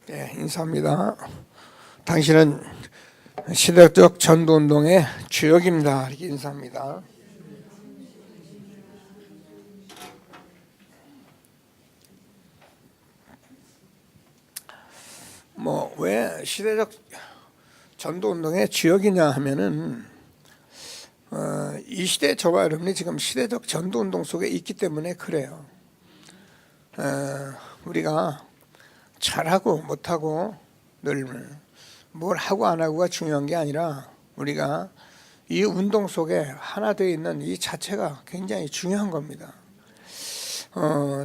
네, 인사합니다. 당신은 시대적 전도운동의 주역입니다. 이렇게 인사합니다. 왜 시대적 전도운동의 주역이냐 하면은 이 시대 저와 여러분이 지금 시대적 전도운동 속에 있기 때문에 그래요. 우리가 잘하고 못하고 늘 뭘 하고 안 하고가 중요한 게 아니라 우리가 이 운동 속에 하나 되어 있는 이 자체가 굉장히 중요한 겁니다.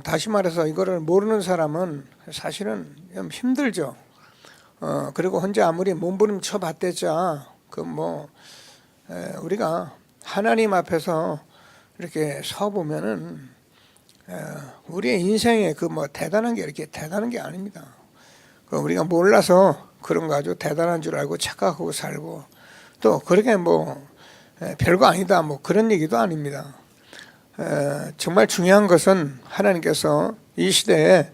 다시 말해서 이거를 모르는 사람은 사실은 좀 힘들죠. 그리고 혼자 아무리 몸부림쳐 봤댔자 우리가 하나님 앞에서 이렇게 서 보면은 우리의 인생에 대단한 게 이렇게 대단한 게 아닙니다. 우리가 몰라서 그런 거 아주 대단한 줄 알고 착각하고 살고 또 그렇게 별거 아니다 그런 얘기도 아닙니다. 정말 중요한 것은 하나님께서 이 시대에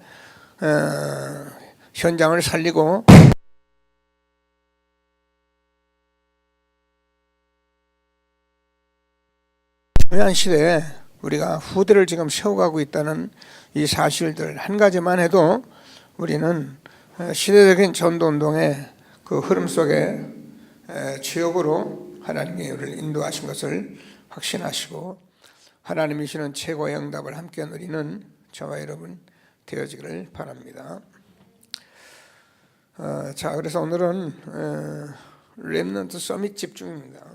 현장을 살리고 중요한 시대에 우리가 후대를 지금 세워가고 있다는 이 사실들 한 가지만 해도 우리는 시대적인 전도운동의 그 흐름 속에 주역으로 하나님이 우리를 인도하신 것을 확신하시고 하나님이 주시는 최고의 응답을 함께 누리는 저와 여러분 되어지기를 바랍니다. 자, 그래서 오늘은 렘넌트 서밋 집중입니다.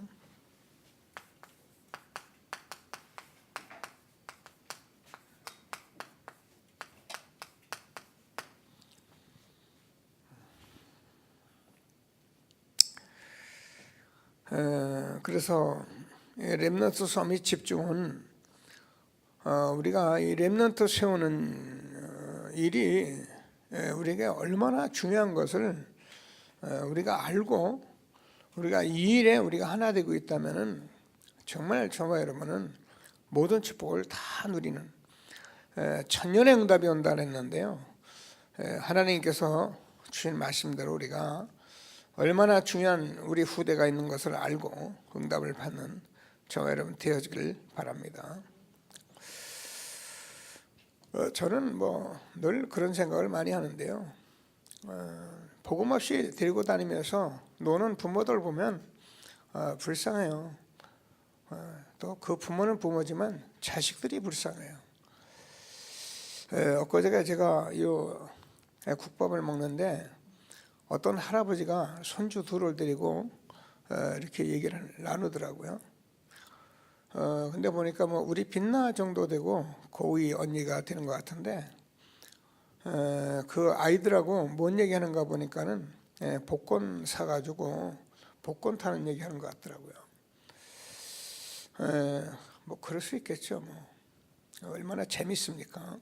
그래서 렘넌트 서밋 집중은 우리가 이 렘넌트 세우는 일이 우리에게 얼마나 중요한 것을 우리가 알고 우리가 이 일에 우리가 하나 되고 있다면은 정말 저와 여러분은 모든 축복을 다 누리는 천년의 응답이 온다 했는데요. 하나님께서 주신 말씀대로 우리가 얼마나 중요한 우리 후대가 있는 것을 알고 응답을 받는 저와 여러분 되어지길 바랍니다. 저는 늘 그런 생각을 많이 하는데요. 복음 없이 데리고 다니면서 노는 부모들 보면 불쌍해요. 또 그 부모는 부모지만 자식들이 불쌍해요. 엊그제 제가 이 국밥을 먹는데 어떤 할아버지가 손주 둘을 데리고 이렇게 얘기를 나누더라고요. 근데 보니까 우리 빛나 정도 되고 고위 언니가 되는 것 같은데 그 아이들하고 뭔 얘기하는가 보니까는 복권 사가지고 복권 타는 얘기하는 것 같더라고요. 그럴 수 있겠죠. 얼마나 재밌습니까?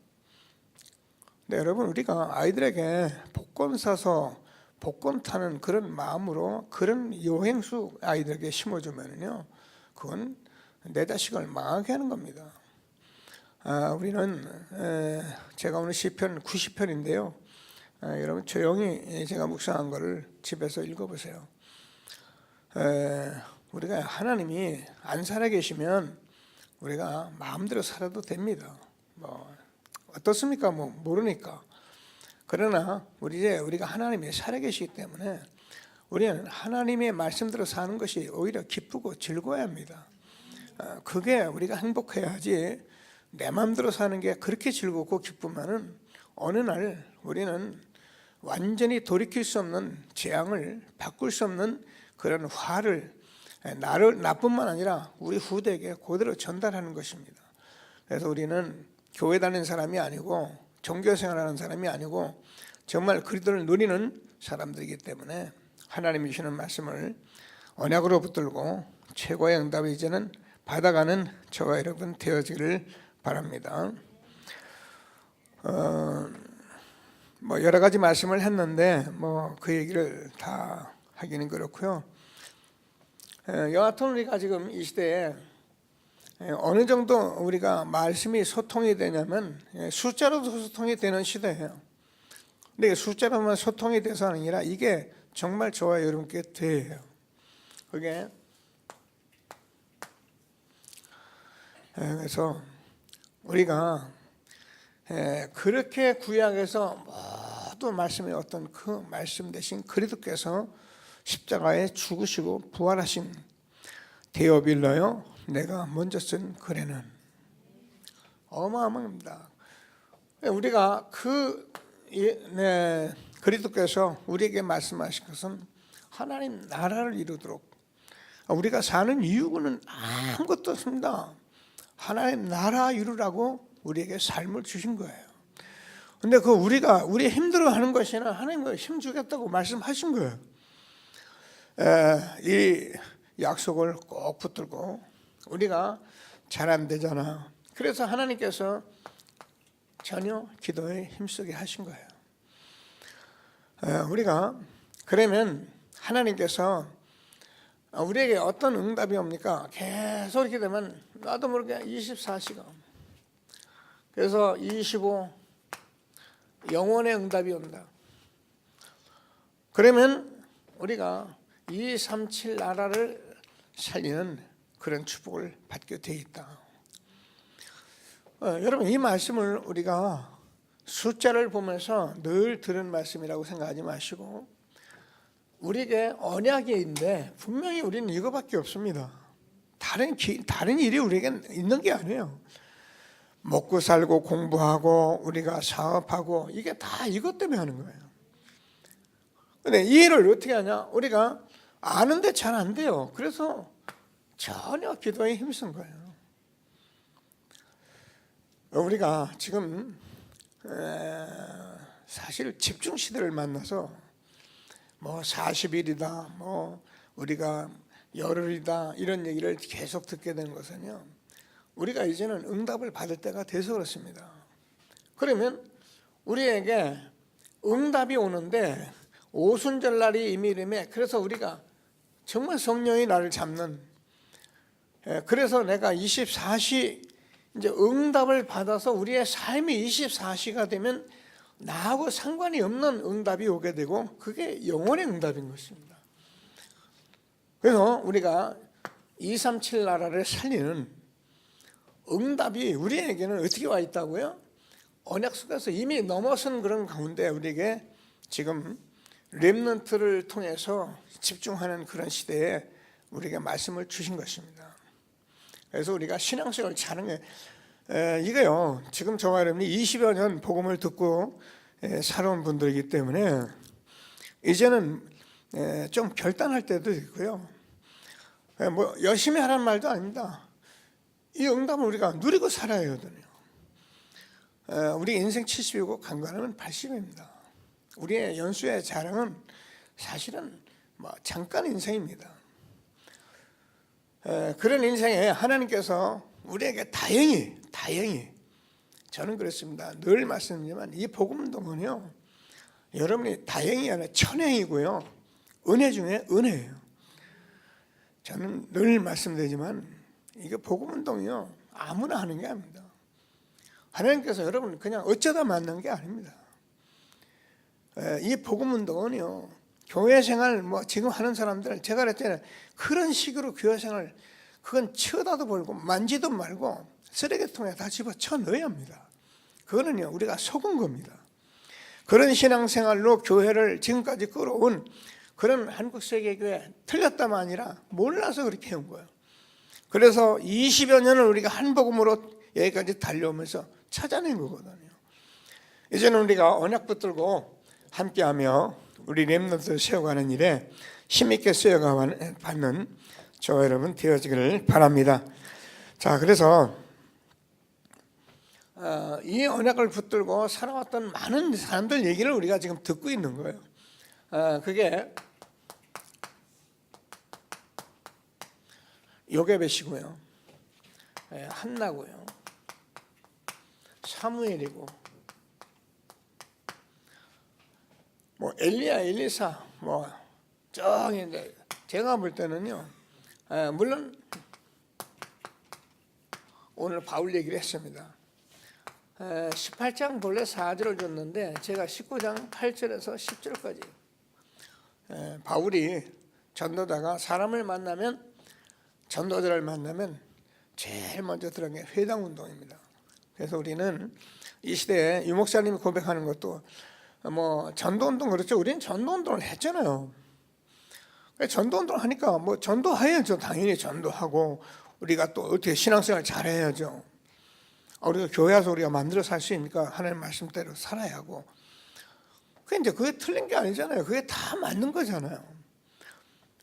근데 여러분 우리가 아이들에게 복권 사서 복권 타는 그런 마음으로 그런 요행수 아이들에게 심어주면요, 그건 내 자식을 망하게 하는 겁니다. 우리는 제가 오늘 시편 90편인데요. 여러분 조용히 제가 묵상한 거를 집에서 읽어보세요. 우리가 하나님이 안 살아계시면 우리가 마음대로 살아도 됩니다. 어떻습니까? 모르니까. 그러나 우리가 하나님이 살아계시기 때문에 우리는 하나님의 말씀대로 사는 것이 오히려 기쁘고 즐거워야 합니다. 그게 우리가 행복해야지 내 마음대로 사는 게 그렇게 즐겁고 기쁘면은 어느 날 우리는 완전히 돌이킬 수 없는 재앙을 바꿀 수 없는 그런 화를 나뿐만 아니라 우리 후대에게 그대로 전달하는 것입니다. 그래서 우리는 교회 다니는 사람이 아니고 종교생활하는 사람이 아니고 정말 그리스도를 누리는 사람들이기 때문에 하나님이 주시는 말씀을 언약으로 붙들고 최고의 응답을 이제는 받아가는 저와 여러분 되어지기를 바랍니다. 여러 가지 말씀을 했는데 그 얘기를 다 하기는 그렇고요. 여하튼 우리가 지금 이 시대에 어느 정도 우리가 말씀이 소통이 되냐면 숫자로도 소통이 되는 시대예요. 근데 숫자로만 소통이 돼서 아니라 이게 정말 저와 여러분께 돼요. 그게 그래서 우리가 그렇게 구약에서 모두 말씀의 어떤 그 말씀 대신 그리스도께서 십자가에 죽으시고 부활하신 데어빌러요 내가 먼저 쓴 글에는 어마어마합니다. 우리가 그리스도께서 우리에게 말씀하신 것은 하나님 나라를 이루도록 우리가 사는 이유는 아무것도 없습니다. 하나님 나라 이루라고 우리에게 삶을 주신 거예요. 근데 우리 힘들어하는 것이나 하나님과 힘 주겠다고 말씀하신 거예요. 이 약속을 꼭 붙들고 우리가 잘 안 되잖아. 그래서 하나님께서 전혀 기도에 힘쓰게 하신 거예요. 우리가 그러면 하나님께서 우리에게 어떤 응답이 옵니까? 계속 이렇게 되면 나도 모르게 24시간 그래서 25 영원의 응답이 온다. 그러면 우리가 237 나라를 살리는 그런 축복을 받게 돼 있다. 여러분 이 말씀을 우리가 숫자를 보면서 늘 들은 말씀이라고 생각하지 마시고 우리에게 언약인데 분명히 우리는 이거밖에 없습니다. 다른 일이 우리에게 있는 게 아니에요. 먹고 살고 공부하고 우리가 사업하고 이게 다 이것 때문에 하는 거예요. 근데 이 일을 어떻게 하냐? 우리가 아는데 잘 안 돼요. 그래서 전혀 기도에 힘쓴 거예요. 우리가 지금 사실 집중 시대를 만나서 뭐 40일이다 뭐 우리가 열흘이다 이런 얘기를 계속 듣게 되는 것은요 우리가 이제는 응답을 받을 때가 돼서 그렇습니다. 그러면 우리에게 응답이 오는데 오순절날이 이미 이름에 그래서 우리가 정말 성령이 나를 잡는 그래서 내가 24시 이제 응답을 받아서 우리의 삶이 24시가 되면 나하고 상관이 없는 응답이 오게 되고 그게 영원의 응답인 것입니다. 그래서 우리가 237 나라를 살리는 응답이 우리에게는 어떻게 와 있다고요? 언약 속에서 이미 넘어선 그런 가운데 우리에게 지금 렘넌트를 통해서 집중하는 그런 시대에 우리에게 말씀을 주신 것입니다. 그래서 우리가 신앙생활을 잘하는 게 이거요. 지금 저와 여러분이 20여 년 복음을 듣고 살아온 분들이기 때문에 이제는 좀 결단할 때도 있고요. 뭐 열심히 하라는 말도 아닙니다. 이 응답을 우리가 누리고 살아야 하거든요. 우리 인생 70이고 간간하면 80입니다. 우리의 연수의 자랑은 사실은 뭐 잠깐 인생입니다. 그런 인생에 하나님께서 우리에게 다행히 저는 그렇습니다. 늘 말씀드리지만 이 복음운동은요 여러분이 다행이 아니라 천행이고요 은혜 중에 은혜예요. 저는 늘 말씀드리지만 이게 복음운동이요 아무나 하는 게 아닙니다. 하나님께서 여러분 그냥 어쩌다 만난 게 아닙니다. 이 복음운동은요 교회 생활 뭐 지금 하는 사람들 제가 그랬잖아요. 그런 식으로 교회 생활 그건 쳐다도 보고 만지도 말고 쓰레기통에 다 집어쳐 넣어야 합니다. 그거는요 우리가 속은 겁니다. 그런 신앙생활로 교회를 지금까지 끌어온 그런 한국세계교회 틀렸다만 아니라 몰라서 그렇게 해온 거예요. 그래서 20여 년을 우리가 한 복음으로 여기까지 달려오면서 찾아낸 거거든요. 이제는 우리가 언약 붙들고 함께하며 우리 렘넌트를 세워가는 일에 힘있게 쓰여가는 저와 여러분 되어지기를 바랍니다. 자, 그래서 이 언약을 붙들고 살아왔던 많은 사람들 얘기를 우리가 지금 듣고 있는 거예요. 그게 요게벳이고요, 한나고요, 사무엘이고, 뭐 엘리야, 엘리사, 뭐 저기 제가 볼 때는요, 물론 오늘 바울 얘기를 했습니다. 18장 본래 4절을 줬는데 제가 19장 8절에서 10절까지 바울이 전도자가 사람을 만나면, 전도자를 만나면 제일 먼저 들어간 게 회당운동입니다. 그래서 우리는 이 시대에 유목사님이 고백하는 것도 뭐 전도운동, 그렇죠. 우리는 전도운동을 했잖아요. 전도운동을 하니까 뭐 전도해야죠. 당연히 전도하고 우리가 또 어떻게 신앙생활 잘해야죠. 우리가 교회 와서 우리가 만들어 살 수 있으니까 하나님 말씀대로 살아야 하고. 그게 틀린 게 아니잖아요. 그게 다 맞는 거잖아요.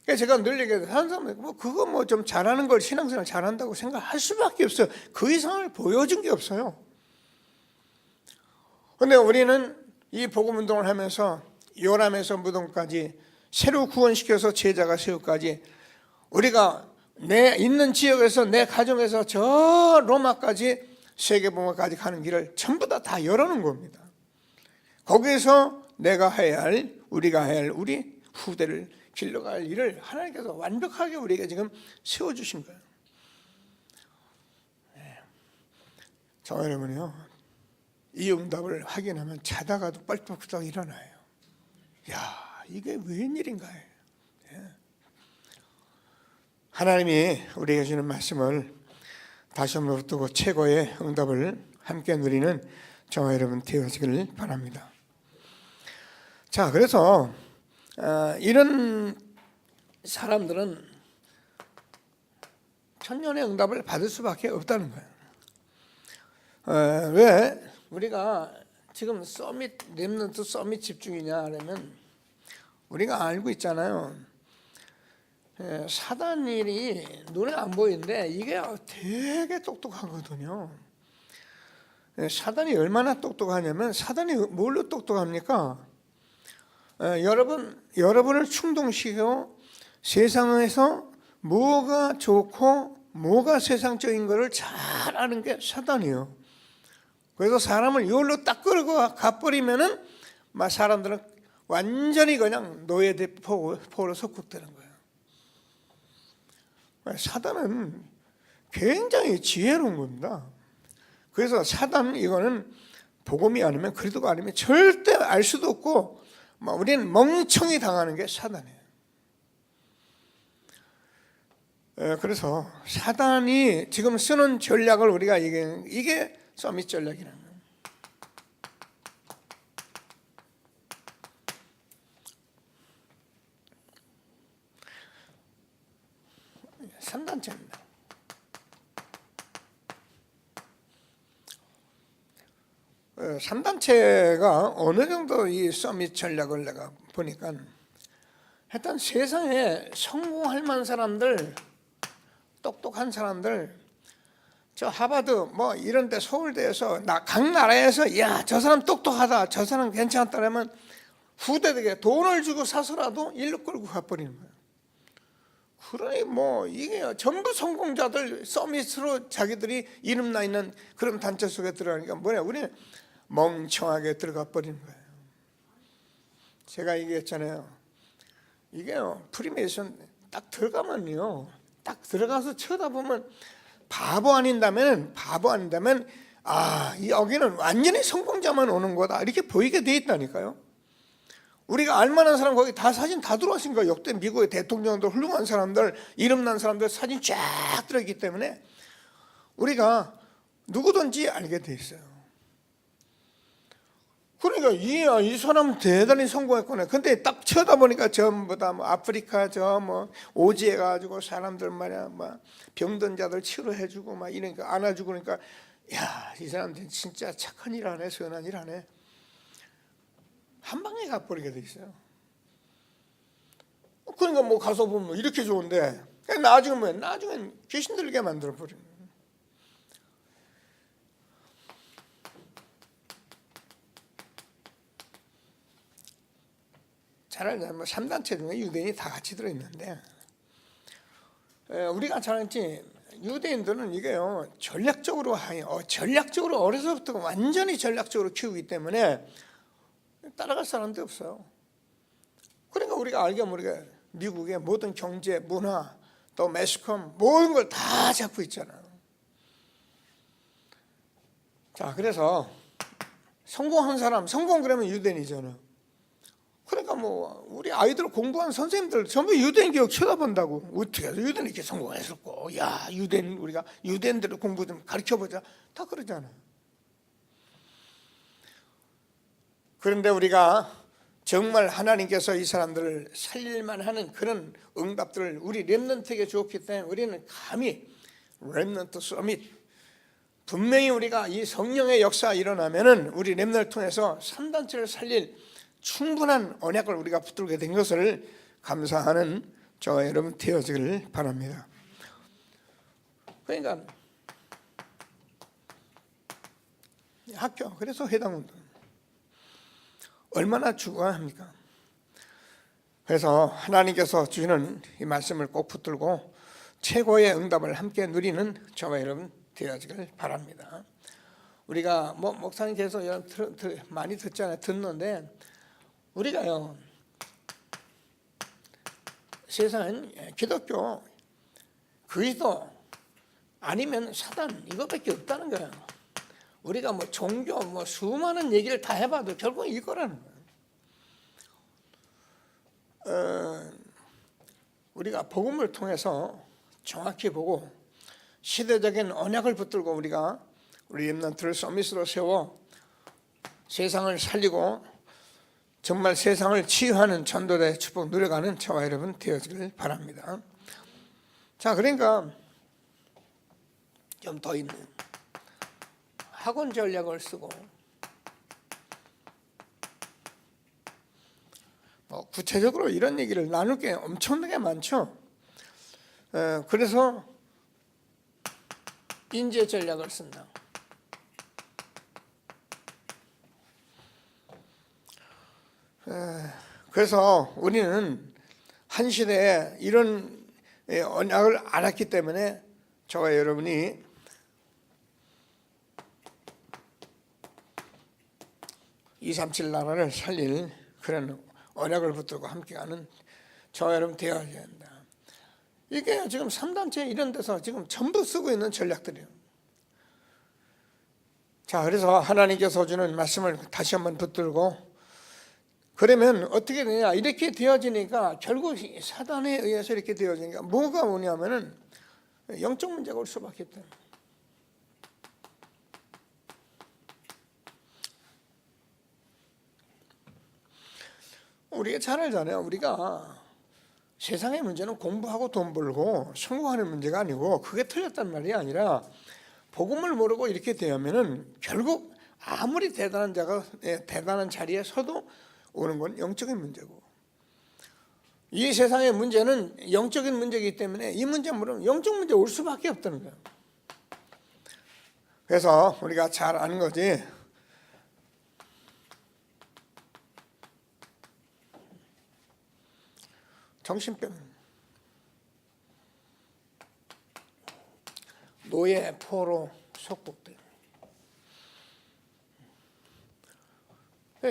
그러니까 제가 늘 얘기해요. 다른 사람들 그거 뭐 좀 잘하는 걸 신앙생활 잘한다고 생각할 수밖에 없어요. 그 이상을 보여준 게 없어요. 그런데 우리는 이 복음 운동을 하면서 요람에서 무덤까지, 새로 구원시켜서 제자가 세우까지, 우리가 내 있는 지역에서, 내 가정에서 저 로마까지, 세계복음까지 가는 길을 전부 다 열어놓은 겁니다. 거기에서 내가 해야 할, 우리가 해야 할 우리 후대를 길러갈 일을 하나님께서 완벽하게 우리에게 지금 세워주신 거예요. 저 여러분이요, 이 응답을 확인하면 자다가도 뻘떡뻘떡 일어나요. 야, 이게 웬일인가요? 하나님이 우리에게 주는 말씀을 다시 한번 붙들고 최고의 응답을 함께 누리는 저와 여러분 되어지기를 바랍니다. 자, 그래서 이런 사람들은 천년의 응답을 받을 수밖에 없다는 거예요. 왜 우리가 지금 렘넌트 서밋 집중이냐 하면, 우리가 알고 있잖아요. 사단일이 눈에 안 보이는데 이게 되게 똑똑하거든요. 사단이 얼마나 똑똑하냐면, 사단이 뭘로 똑똑합니까? 여러분을 충동시키고 세상에서 뭐가 좋고 뭐가 세상적인 것을 잘 아는 게 사단이에요. 그래서 사람을 이걸로 딱 끌고 가버리면은 막 사람들은 완전히 그냥 노예대포로 속국되는 거예요. 사단은 굉장히 지혜로운 겁니다. 그래서 사단, 이거는 복음이 아니면, 그리스도가 아니면 절대 알 수도 없고, 우리는 멍청이 당하는 게 사단이에요. 그래서 사단이 지금 쓰는 전략을 우리가 이게 서밋 전략이라는 거예요. 3단체입니다. 삼단체가 어느 정도 이 서밋 전략을 내가 보니까, 하여튼 세상에 성공할 만한 사람들, 똑똑한 사람들, 저 하버드 뭐 이런 데, 서울대에서 각 나라에서 야, 저 사람 똑똑하다, 저 사람 괜찮다 그러면 후대들에게 돈을 주고 사서라도 일로 끌고 가버리는 거예요. 그러니 뭐 이게 전부 성공자들, 서밋으로 자기들이 이름 나 있는 그런 단체 속에 들어가니까 뭐냐, 우리는 멍청하게 들어가 버리는 거예요. 제가 얘기했잖아요. 이게요, 프리메이션 딱 들어가면요, 딱 들어가서 쳐다보면 바보 아닌다면 여기는 완전히 성공자만 오는 거다, 이렇게 보이게 돼 있다니까요. 우리가 알만한 사람 거기 다 사진 다 들어왔은 거예요. 역대 미국의 대통령들, 훌륭한 사람들, 이름난 사람들 사진 쫙 들어있기 때문에 우리가 누구든지 알게 돼 있어요. 그러니까 이 사람은 대단히 성공했구나. 근데 딱 쳐다보니까 전부 다 아프리카 오지에 가지고 사람들 말이야, 병든 자들 치료해주고 이러니까 안아주고, 그러니까 야, 이 사람들 진짜 착한 일 하네, 선한 일 하네. 한 방에 가버리게 돼 있어요. 그러니까 가서 보면 이렇게 좋은데, 나중엔 귀신 들게 만들어 버리는 거예요. 잘 알잖아요. 3단체 중에 유대인이 다 같이 들어있는데, 우리가 잘 알지, 유대인들은 이게요, 전략적으로 어려서부터 완전히 전략적으로 키우기 때문에 따라갈 사람도 없어요. 그러니까 우리가 알게 모르게 미국의 모든 경제, 문화, 또 매스컴 모든 걸 다 잡고 있잖아요. 자, 그래서 성공한 사람, 성공 그러면 유대인이잖아. 그러니까 뭐 우리 아이들 공부한 선생님들 전부 유대인 교육 쳐다본다고. 어떻게 해서 유대인 이렇게 성공했을까? 야, 유대인, 우리가 유대인들 공부 좀 가르쳐보자. 다 그러잖아. 그런데 우리가 정말 하나님께서 이 사람들을 살릴만 하는 그런 응답들을 우리 렘넌트에게 주었기 때문에 우리는 감히 렘넌트 서밋, 분명히 우리가 이 성령의 역사가 일어나면은 우리 렘넌트를 통해서 3단체를 살릴 충분한 언약을 우리가 붙들게 된 것을 감사하는 저와 여러분 되어지기를 바랍니다. 그러니까 학교, 그래서 회당운동 얼마나 중요합니까? 그래서 하나님께서 주시는 이 말씀을 꼭 붙들고 최고의 응답을 함께 누리는 저와 여러분 되어지길 바랍니다. 우리가 뭐 목사님께서 많이 듣잖아요. 듣는데 우리가요, 세상은 기독교, 그리스도 아니면 사단 이것밖에 없다는 거예요. 우리가 뭐 종교, 뭐 수많은 얘기를 다 해봐도 결국 이거라는 거예요. 우리가 복음을 통해서 정확히 보고 시대적인 언약을 붙들고 우리가 우리 렘넌트를 서밋으로 세워 세상을 살리고 정말 세상을 치유하는 전도자의 축복 누려가는 저와 여러분 되어지길 바랍니다. 자, 그러니까 좀 더 있는 학원 전략을 쓰고 뭐 구체적으로 이런 얘기를 나눌 게 엄청나게 많죠. 그래서 인재 전략을 쓴다. 그래서 우리는 한 시대에 이런 언약을 알았기 때문에 저와 여러분이 237 나라를 살릴 그런 언약을 붙들고 함께하는 저와 여러분 되어야 된다. 이게 지금 3단체 이런 데서 지금 전부 쓰고 있는 전략들이에요. 자, 그래서 하나님께서 주는 말씀을 다시 한번 붙들고 그러면 어떻게 되냐, 이렇게 되어지니까 결국 사단에 의해서 이렇게 되어지니까 뭐가 오냐면은 영적 문제가 올 수밖에 없다. 우리가 잘 알잖아요. 우리가 세상의 문제는 공부하고 돈 벌고 성공하는 문제가 아니고 그게 틀렸단 말이 아니라 복음을 모르고 이렇게 되면은 결국 아무리 대단한 자가 대단한 자리에 서도 오는 건 영적인 문제고, 이 세상의 문제는 영적인 문제이기 때문에 이 문제 물으면 영적 문제 올 수밖에 없다는 거예요. 그래서 우리가 잘 아는 거지. 정신병, 노예, 포로, 속국들.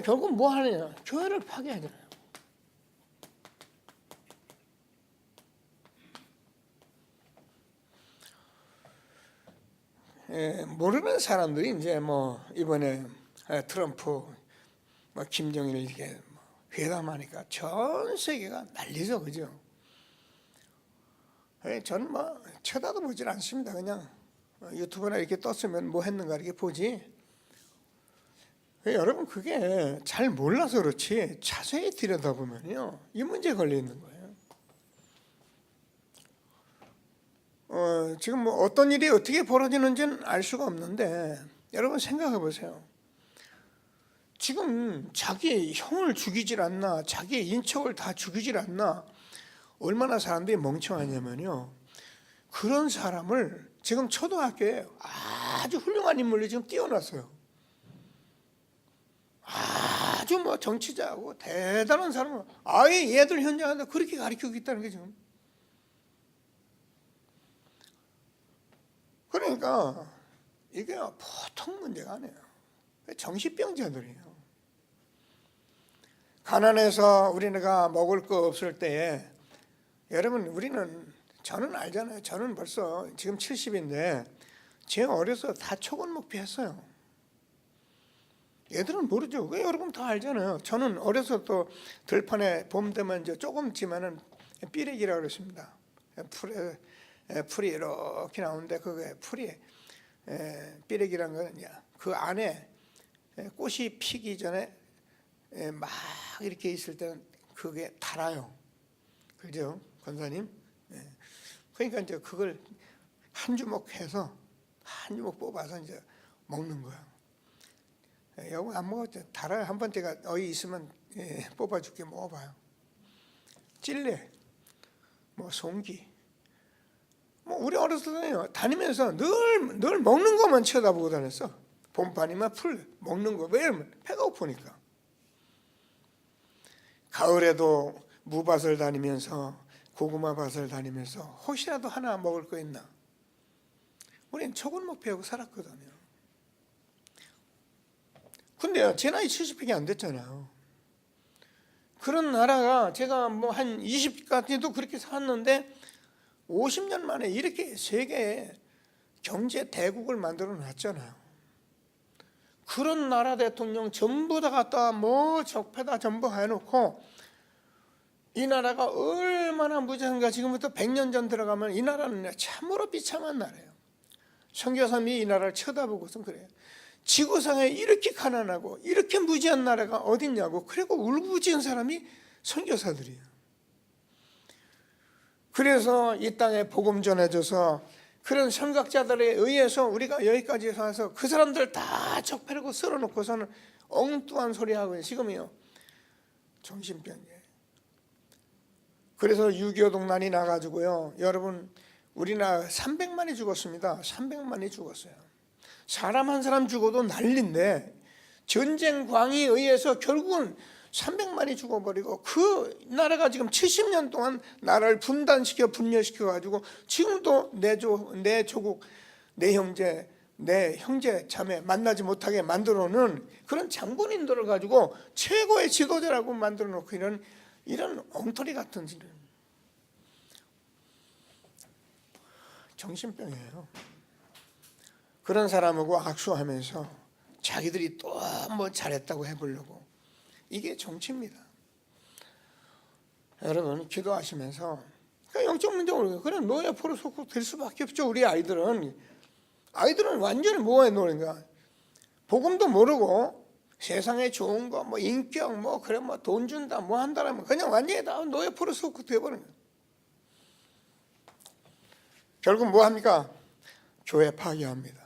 결국 뭐 하느냐? 교회를 파괴하잖아요. 모르는 사람들이 이제 뭐 이번에 트럼프, 뭐 김정일 이렇게 회담하니까 전 세계가 난리죠, 그죠? 저는 뭐 쳐다도 보질 않습니다. 그냥 유튜브나 이렇게 떴으면 뭐 했는가 이렇게 보지. 여러분 그게 잘 몰라서 그렇지 자세히 들여다보면요 이 문제에 걸려 있는 거예요. 지금 뭐 어떤 일이 어떻게 벌어지는지는 알 수가 없는데 여러분 생각해 보세요. 지금 자기 형을 죽이질 않나, 자기 인척을 다 죽이질 않나, 얼마나 사람들이 멍청하냐면요, 그런 사람을 지금 초등학교에 아주 훌륭한 인물이 지금 띄워놨어요. 아주 뭐 정치자하고 대단한 사람을 아예 얘들 현장에서 그렇게 가르치고 있다는 게 지금. 그러니까 이게 보통 문제가 아니에요. 정신병자들이에요. 가난해서 우리가 먹을 거 없을 때에 여러분 저는 알잖아요. 저는 벌써 지금 70인데 제가 어려서 다 초건목피 했어요. 얘들은 모르죠. 왜 여러분 다 알잖아요. 저는 어려서 또 들판에 봄 되면 이제 조금지만은 삐렉이라고 그랬습니다. 풀이 이렇게 나오는데 그게 풀이 삐렉이라는 거는 그 안에 꽃이 피기 전에 막 이렇게 있을 때는 그게 달아요. 그죠, 권사님? 그러니까 이제 그걸 한 주먹 해서 한 주먹 뽑아서 이제 먹는 거야. 여보 안 먹었죠? 달아요. 한번 제가 어이 있으면 뽑아줄게. 먹어봐요. 찔레, 뭐 송기, 뭐 우리 어렸을 때 다니면서 늘 먹는 것만 쳐다보고 다녔어. 봄판이면 풀 먹는 거. 왜? 배가 고프니까. 가을에도 무밭을 다니면서 고구마 밭을 다니면서 혹시라도 하나 먹을 거 있나? 우리는 저걸 배우고 살았거든요. 근데 제 나이 70밖에 안 됐잖아요. 그런 나라가 제가 뭐 한 20까지도 그렇게 살았는데 50년 만에 이렇게 세계에 경제 대국을 만들어 놨잖아요. 그런 나라 대통령 전부 다 갖다 뭐 적폐다 전부 해놓고 이 나라가 얼마나 무지한가. 지금부터 100년 전 들어가면 이 나라는 참으로 비참한 나라예요. 선교사님이 이 나라를 쳐다보고서 그래요. 지구상에 이렇게 가난하고 이렇게 무지한 나라가 어딨냐고. 그리고 울부짖은 사람이 선교사들이에요. 그래서 이 땅에 복음 전해줘서 그런 선각자들에 의해서 우리가 여기까지 와서 그 사람들 다 적폐라고 쓸어놓고서는 엉뚱한 소리 하고 지금이요 정신병이에요. 그래서 6.25 동란이 나가지고요, 여러분 우리나라 300만이 죽었습니다. 300만이 죽었어요. 사람 한 사람 죽어도 난리인데 전쟁 광에 의해서 결국은 300만이 죽어버리고 그 나라가 지금 70년 동안 나라를 분단시켜 분열시켜 가지고 지금도 내 조국, 내 형제 자매 만나지 못하게 만들어 놓은 그런 장본인들을 가지고 최고의 지도자라고 만들어 놓고 이런 엉터리 같은 짓을. 정신병이에요. 그런 사람하고 악수하면서 자기들이 또 뭐 잘했다고 해보려고. 이게 정치입니다. 여러분 기도하시면서 영적 문제로 그냥 노예 포로 속될 수밖에 없죠. 우리 아이들은 완전히 뭐에 노는가. 복음도 모르고 세상에 좋은 거 뭐 인격 뭐 그래 뭐 돈 준다 뭐 한다라면 그냥 완전히 다 노예 포로 속고 되어버린 거예요. 결국 뭐 합니까? 교회 파괴합니다.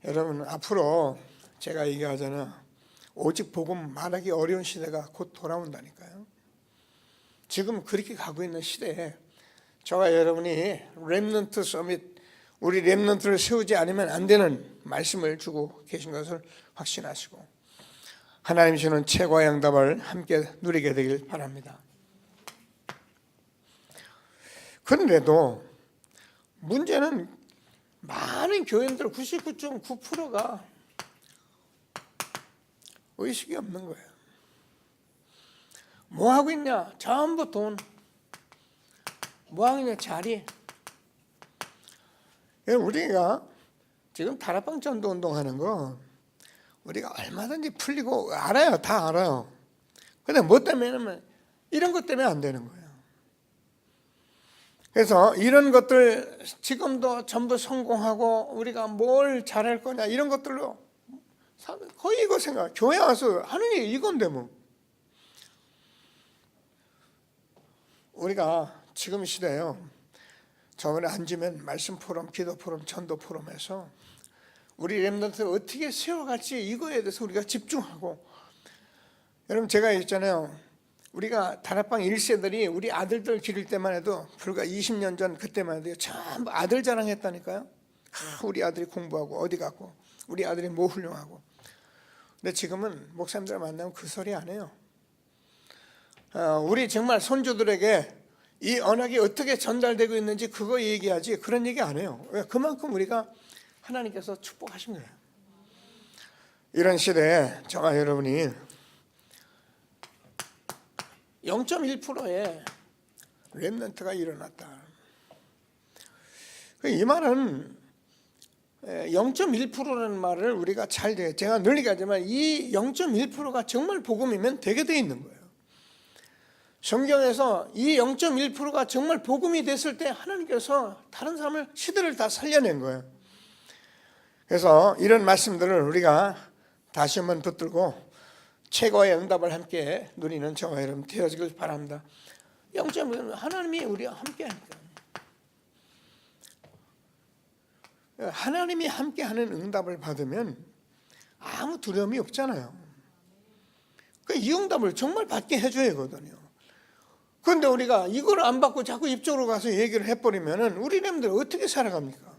여러분 앞으로 제가 얘기하잖아. 오직 복음 말하기 어려운 시대가 곧 돌아온다니까요. 지금 그렇게 가고 있는 시대에 저와 여러분이 렘넌트 서밋, 우리 렘넌트를 세우지 않으면 안 되는 말씀을 주고 계신 것을 확신하시고 하나님 주는 최고의 응답을 함께 누리게 되길 바랍니다. 그런데도 문제는 많은 교인들 99.9%가 의식이 없는 거예요. 뭐 하고 있냐? 전부 돈. 뭐 하고 있냐? 자리. 우리가 지금 다락방 전도 운동하는 거 우리가 얼마든지 풀리고 알아요. 다 알아요. 근데 뭐 때문에 이런 것 때문에 안 되는 거예요. 그래서 이런 것들 지금도 전부 성공하고 우리가 뭘 잘할 거냐 이런 것들로 거의 이거 생각. 교회 와서 하는 게 이건데 뭐. 우리가 지금 시대에요. 저번에 앉으면 말씀 포럼, 기도 포럼, 전도 포럼에서 우리 렘넌트를 어떻게 세워갈지 이거에 대해서 우리가 집중하고. 여러분 제가 있잖아요. 우리가 다락방 1세들이 우리 아들들 기를 때만 해도 불과 20년 전 그때만 해도 전부 아들 자랑했다니까요. 우리 아들이 공부하고 어디 갔고 우리 아들이 뭐 훌륭하고. 근데 지금은 목사님들 만나면 그 소리 안 해요. 우리 정말 손주들에게 이 언약이 어떻게 전달되고 있는지 그거 얘기하지 그런 얘기 안 해요. 왜? 그만큼 우리가 하나님께서 축복하신 거예요. 이런 시대에 저와 여러분이 0.1%의 렘넌트가 일어났다. 이 말은 0.1%라는 말을 우리가 제가 늘 얘기하지만 이 0.1%가 정말 복음이면 되게 돼 있는 거예요. 성경에서 이 0.1%가 정말 복음이 됐을 때 하나님께서 다른 사람을 시대를 다 살려낸 거예요. 그래서 이런 말씀들을 우리가 다시 한번 붙들고 최고의 응답을 함께 누리는 저와 여러분 되어지길 바랍니다. 0.1 하나님이 우리와 함께 하니까. 하나님이 함께하는 응답을 받으면 아무 두려움이 없잖아요. 이 응답을 정말 받게 해줘야 하거든요. 그런데 우리가 이걸 안 받고 자꾸 입쪽으로 가서 얘기를 해버리면 우리 렘들 어떻게 살아갑니까?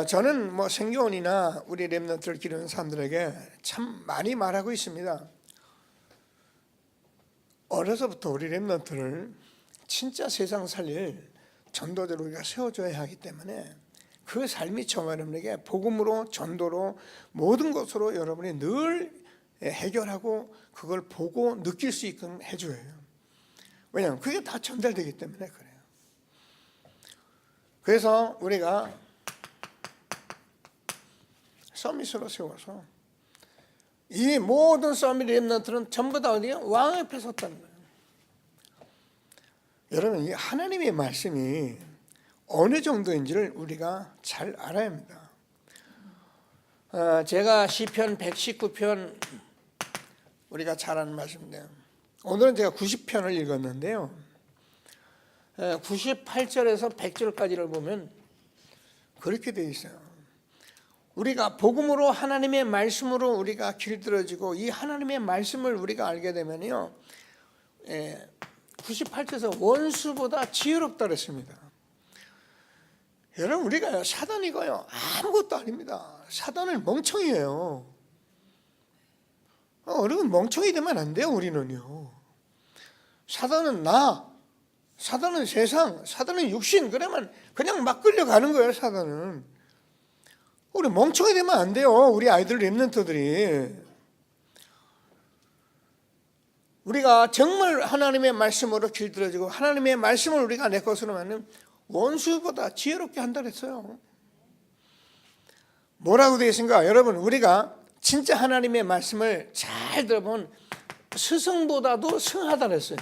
저는 생교원이나 우리 렘넌트를 기르는 사람들에게 참 많이 말하고 있습니다. 어려서부터 우리 렘넌트를 진짜 세상 살릴 전도자로 우리가 세워줘야 하기 때문에 그 삶이 저와 여러분에게 복음으로 전도로 모든 것으로 여러분이 늘 해결하고 그걸 보고 느낄 수 있게끔 해줘야 해요. 왜냐하면 그게 다 전달되기 때문에 그래요. 그래서 우리가 서밋으로 세워서 이 모든 서밋 렘넌트는 전부 다 어디에? 왕 앞에 섰다는 거예요. 여러분, 이 하나님의 말씀이 어느 정도인지를 우리가 잘 알아야 합니다. 제가 시편 119편 우리가 잘 아는 말씀인데요. 오늘은 제가 90편을 읽었는데요. 98절에서 100절까지를 보면 그렇게 되어 있어요. 우리가 복음으로 하나님의 말씀으로 우리가 길들어지고 이 하나님의 말씀을 우리가 알게 되면요. 98절에서 원수보다 지혜롭다 그랬습니다. 여러분, 우리가 사단이고요, 아무것도 아닙니다. 사단은 멍청이에요. 여러분, 멍청이 되면 안 돼요. 우리는요. 사단은 사단은 세상, 사단은 육신, 그러면 그냥 막 끌려가는 거예요. 사단은. 우리 멍청이 되면 안 돼요. 우리 아이들 렘넌트들이. 우리가 정말 하나님의 말씀으로 길들여지고 하나님의 말씀을 우리가 내 것으로 만든 원수보다 지혜롭게 한다 그랬어요. 뭐라고 되어 있습니까? 여러분, 우리가 진짜 하나님의 말씀을 잘 들어보면 스승보다도 승하다 그랬어요.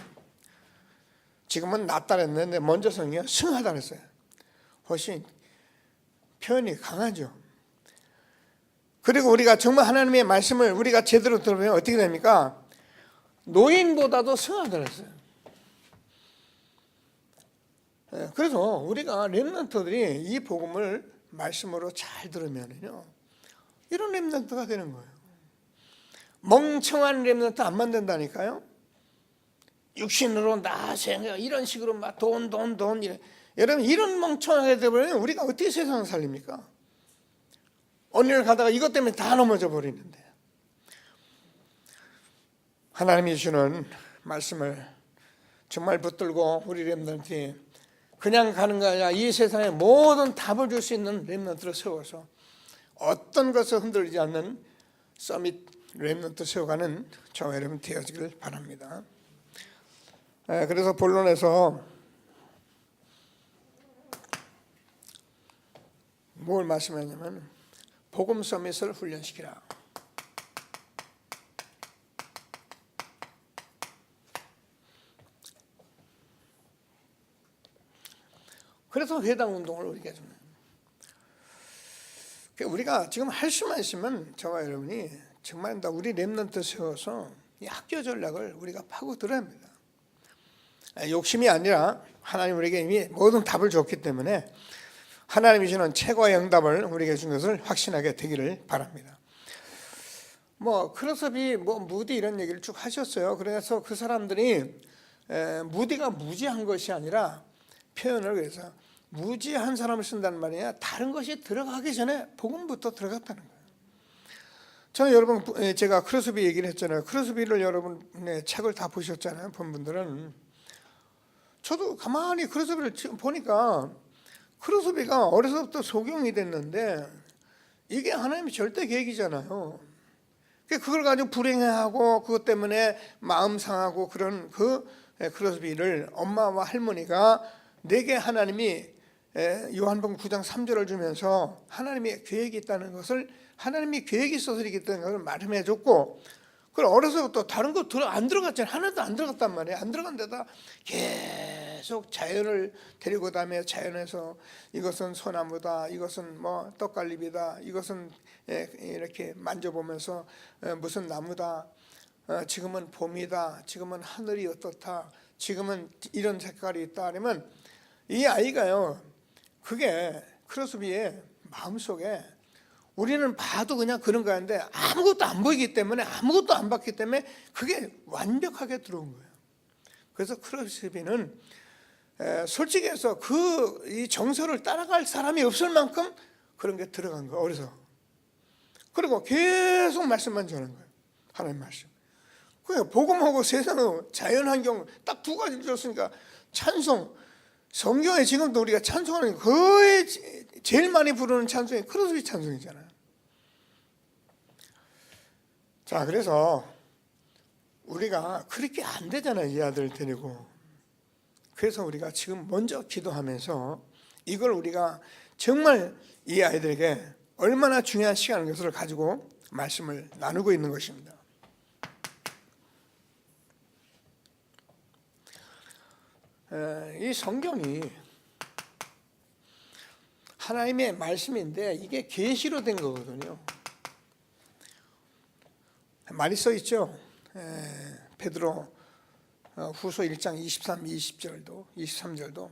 지금은 낫다 그랬는데 먼저 성이요, 승하다 그랬어요. 훨씬 표현이 강하죠. 그리고 우리가 정말 하나님의 말씀을 우리가 제대로 들어보면 어떻게 됩니까? 노인보다도 승하다 그랬어요. 그래서 우리가 렘넌트들이 이 복음을 말씀으로 잘 들으면요, 이런 렘넌트가 되는 거예요. 멍청한 렘넌트 안 만든다니까요. 육신으로 나생겨 이런 식으로 막 돈 이래. 여러분, 이런 멍청하게 되버리면 우리가 어떻게 세상을 살립니까? 어느 날 가다가 이것 때문에 다 넘어져 버리는데, 하나님이 주시는 말씀을 정말 붙들고 우리 렘넌트이 그냥 가는 거 아니라 이 세상에 모든 답을 줄 수 있는 렘넌트를 세워서 어떤 것을 흔들리지 않는 서밋 렘넌트 세워가는 저와 여러분 되어지길 바랍니다. 그래서 본론에서 뭘 말씀하냐면 복음 서밋을 훈련시키라. 그래서 회당 운동을 우리가 좀, 우리가 지금 할 수만 있으면 저와 여러분이 정말 다 우리 렘넌트 세워서 이 학교 전략을 우리가 파고들어야 합니다. 욕심이 아니라 하나님 우리에게 이미 모든 답을 줬기 때문에 하나님이 주는 최고의 응답을 우리에게 준 것을 확신하게 되기를 바랍니다. 크로스비 무디 이런 얘기를 쭉 하셨어요. 그래서 그 사람들이 무디가 무지한 것이 아니라 표현을, 그래서 무지한 사람을 쓴다는 말이야. 다른 것이 들어가기 전에 복음부터 들어갔다는 거예요. 저는 여러분, 제가 크로스비 얘기를 했잖아요. 크로스비를 여러분 책을 다 보셨잖아요. 본 분들은. 저도 가만히 크로스비를 보니까 크로스비가 어려서부터 소경이 됐는데 이게 하나님의 절대 계획이잖아요. 그걸 가지고 불행해하고 그것 때문에 마음 상하고 그런 그 크로스비를 엄마와 할머니가 내게 하나님이 요한복음 9장 3절을 주면서 하나님의 계획이 있다는 것을, 하나님이 계획이 있어서 이렇게 있다는 것을 말씀해 줬고, 그럼 어려서부터 다른 거 안 들어갔잖아요. 하나도 안 들어갔단 말이에요. 안 들어간 데다 계속 자연을 데리고 다니며, 자연에서 이것은 소나무다, 이것은 뭐 떡갈비다, 이것은 이렇게 만져보면서 무슨 나무다, 지금은 봄이다, 지금은 하늘이 어떻다, 지금은 이런 색깔이 있다. 그러면 이 아이가요, 그게 크로스비의 마음속에, 우리는 봐도 그냥 그런 거였는데 아무것도 안 보이기 때문에, 아무것도 안 봤기 때문에 그게 완벽하게 들어온 거예요. 그래서 크로스비는 솔직히 해서 이 정서를 따라갈 사람이 없을 만큼 그런 게 들어간 거예요, 어려서. 그리고 계속 말씀만 전한 거예요, 하나님 말씀. 그냥 복음하고 세상의 자연환경 딱 두 가지 줬으니까, 찬송, 성경에 지금도 우리가 찬송하는 거의 제일 많이 부르는 찬송이 크로스비 찬송이잖아요. 자, 그래서 우리가 그렇게 안 되잖아요, 이 아들 데리고. 그래서 우리가 지금 먼저 기도하면서 이걸 우리가 정말 이 아이들에게 얼마나 중요한 시간인 것을 가지고 말씀을 나누고 있는 것입니다. 이 성경이 하나님의 말씀인데 이게 계시로 된 거거든요. 말이 써 있죠. 베드로 후서 1장 23, 20절도 23절도